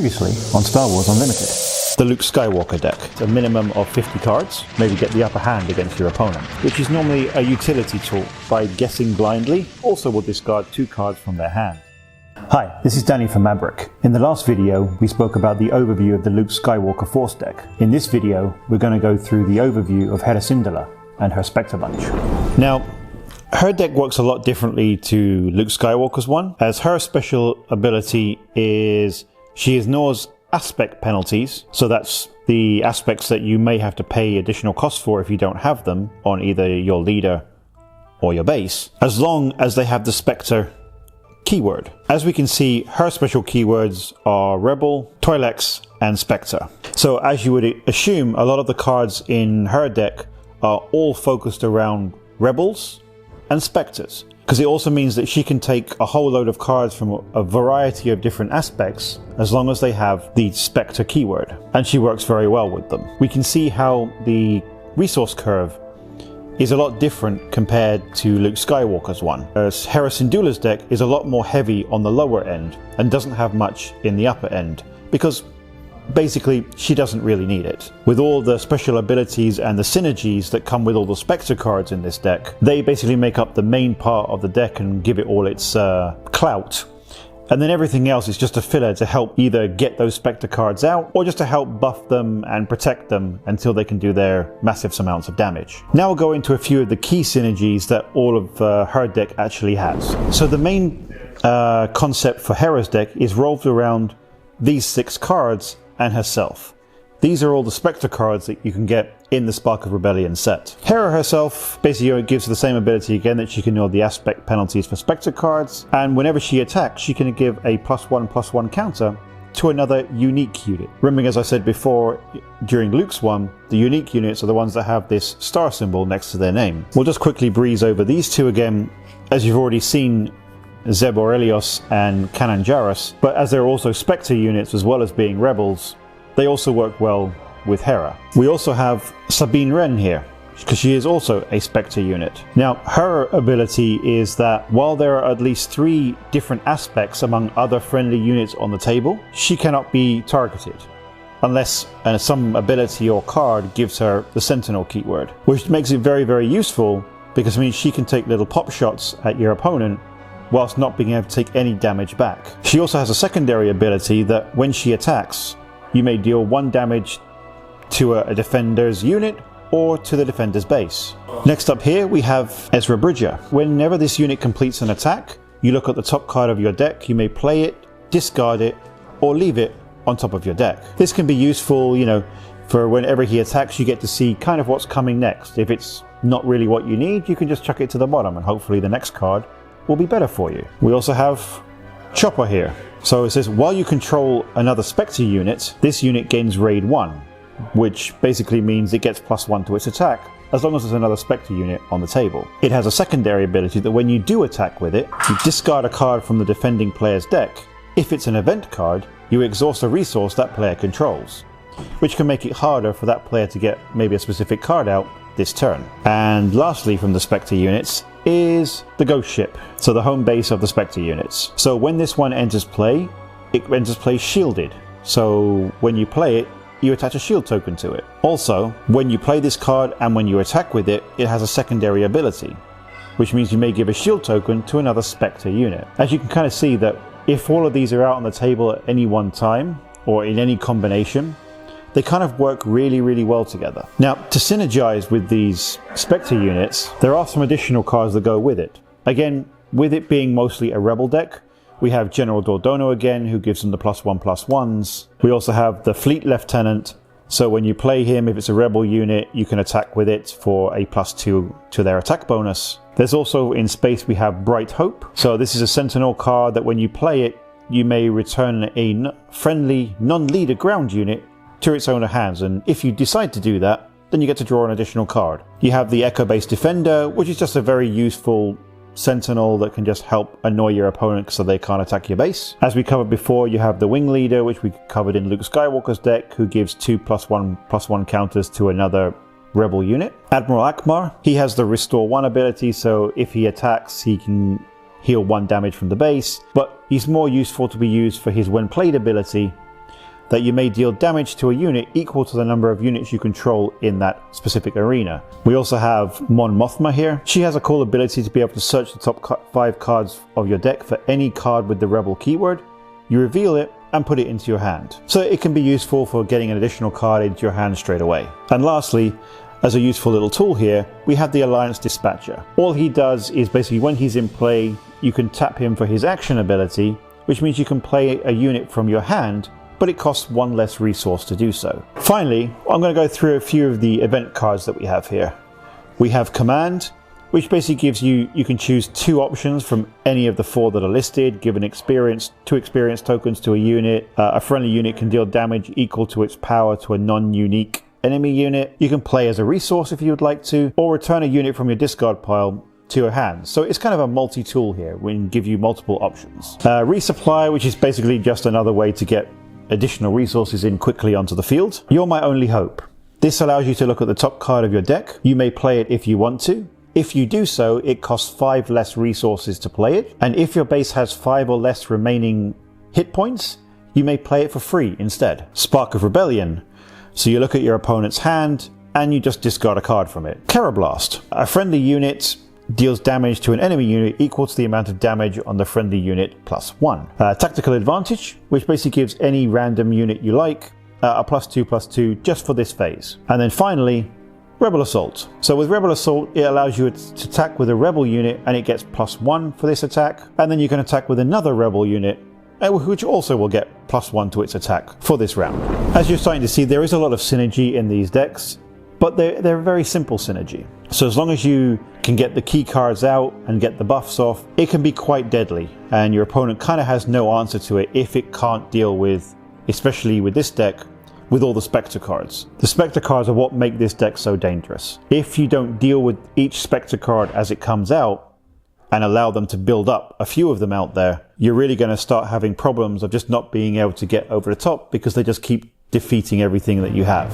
Previously on Star Wars Unlimited. The Luke Skywalker deck. A minimum of 50 cards, maybe get the upper hand against your opponent, which is normally a utility tool. By guessing blindly, also will discard 2 cards from their hand. Hi, this is Danny from MABRIK. In the last video, we spoke about the overview of the Luke Skywalker Force deck. In this video, we're going to go through the overview of Hera Syndulla and her Spectre bunch. Now, her deck works a lot differently to Luke Skywalker's one, as her special ability is she ignores aspect penalties, so that's the aspects that you may have to pay additional costs for if you don't have them on either your leader or your base, as long as they have the Spectre keyword. As we can see, her special keywords are Rebel, Twi'leks, and Spectre. So as you would assume, a lot of the cards in her deck are all focused around Rebels and Spectres, because it also means that she can take a whole load of cards from a variety of different aspects as long as they have the Spectre keyword, and she works very well with them. We can see how the resource curve is a lot different compared to Luke Skywalker's one. Hera Syndulla's deck is a lot more heavy on the lower end and doesn't have much in the upper end, because basically she doesn't really need it. With all the special abilities and the synergies that come with all the Spectre cards in this deck, they basically make up the main part of the deck and give it all its clout. And then everything else is just a filler to help either get those Spectre cards out or just to help buff them and protect them until they can do their massive amounts of damage. Now we'll go into a few of the key synergies that all of her deck actually has. So the main concept for Hera's deck is revolved around these 6 cards and herself. These are all the Spectre cards that you can get in the Spark of Rebellion set. Hera herself basically gives the same ability again, that she can ignore the aspect penalties for Spectre cards, and whenever she attacks she can give a +1/+1 counter to another unique unit. Remembering, as I said before during Luke's one, the unique units are the ones that have this star symbol next to their name. We'll just quickly breeze over these 2 again. As you've already seen, Zeb Aurelios and Kanan Jarrus, but as they're also Spectre units as well as being Rebels, they also work well with Hera. We also have Sabine Wren here, because she is also a Spectre unit. Now, her ability is that while there are at least 3 different aspects among other friendly units on the table, she cannot be targeted unless some ability or card gives her the Sentinel keyword, which makes it very, very useful, because it means she can take little pop shots at your opponent whilst not being able to take any damage back. She also has a secondary ability that when she attacks, you may deal 1 damage to a defender's unit or to the defender's base. Next up here we have Ezra Bridger. Whenever this unit completes an attack, you look at the top card of your deck, you may play it, discard it, or leave it on top of your deck. This can be useful, for whenever he attacks you get to see kind of what's coming next. If it's not really what you need, you can just chuck it to the bottom and hopefully the next card will be better for you. We also have Chopper here. So it says, while you control another Spectre unit, this unit gains raid 1, which basically means it gets +1 to its attack, as long as there's another Spectre unit on the table. It has a secondary ability that when you do attack with it, you discard a card from the defending player's deck. If it's an event card, you exhaust a resource that player controls, which can make it harder for that player to get maybe a specific card out this turn. And lastly, from the Spectre units is the Ghost Ship, so the home base of the Spectre units. So when this one enters play, it enters play shielded. So when you play it, you attach a shield token to it. Also, when you play this card and when you attack with it, it has a secondary ability, which means you may give a shield token to another Spectre unit. As you can kind of see that if all of these are out on the table at any one time, or in any combination, they kind of work really, really well together. Now, to synergize with these Spectre units, there are some additional cards that go with it. Again, with it being mostly a Rebel deck, we have General Dordono again, who gives them the +1/+1s. We also have the Fleet Lieutenant, so when you play him, if it's a Rebel unit, you can attack with it for a +2 to their attack bonus. There's also, in space, we have Bright Hope. So this is a Sentinel card that when you play it, you may return a friendly non-leader ground unit to its owner hands, and if you decide to do that, then you get to draw an additional card. You have the Echo-based Defender, which is just a very useful Sentinel that can just help annoy your opponent so they can't attack your base. As we covered before, you have the Wing Leader, which we covered in Luke Skywalker's deck, who gives 2 +1/+1 counters to another Rebel unit. Admiral Akbar, he has the Restore 1 ability, so if he attacks, he can heal 1 damage from the base, but he's more useful to be used for his when played ability, that you may deal damage to a unit equal to the number of units you control in that specific arena. We also have Mon Mothma here. She has a cool ability to be able to search the top 5 cards of your deck for any card with the Rebel keyword. You reveal it and put it into your hand. So it can be useful for getting an additional card into your hand straight away. And lastly, as a useful little tool here, we have the Alliance Dispatcher. All he does is basically when he's in play, you can tap him for his action ability, which means you can play a unit from your hand, but it costs 1 less resource to do so. Finally, I'm going to go through a few of the event cards that we have here. We have Command, which basically gives you can choose 2 options from any of the 4 that are listed, give an experience, 2 experience tokens to a unit. A friendly unit can deal damage equal to its power to a non-unique enemy unit. You can play as a resource if you would like to, or return a unit from your discard pile to your hand. So it's kind of a multi-tool here. We can give you multiple options. Resupply, which is basically just another way to get additional resources in quickly onto the field. You're My Only Hope. This allows you to look at the top card of your deck. You may play it if you want to. If you do so, it costs 5 less resources to play it. And if your base has 5 or less remaining hit points, you may play it for free instead. Spark of Rebellion. So you look at your opponent's hand and you just discard a card from it. Blast. A friendly unit deals damage to an enemy unit equal to the amount of damage on the friendly unit +1. Tactical Advantage, which basically gives any random unit you like a +2/+2 just for this phase. And then finally, Rebel Assault. So with Rebel Assault, it allows you to attack with a Rebel unit and it gets +1 for this attack. And then you can attack with another Rebel unit, which also will get +1 to its attack for this round. As you're starting to see, there is a lot of synergy in these decks, but they're very simple synergy. So as long as you can get the key cards out and get the buffs off, it can be quite deadly, and your opponent kind of has no answer to it if it can't deal with, especially with this deck, with all the Spectre cards. The Spectre cards are what make this deck so dangerous. If you don't deal with each Spectre card as it comes out, and allow them to build up a few of them out there, you're really going to start having problems of just not being able to get over the top because they just keep defeating everything that you have.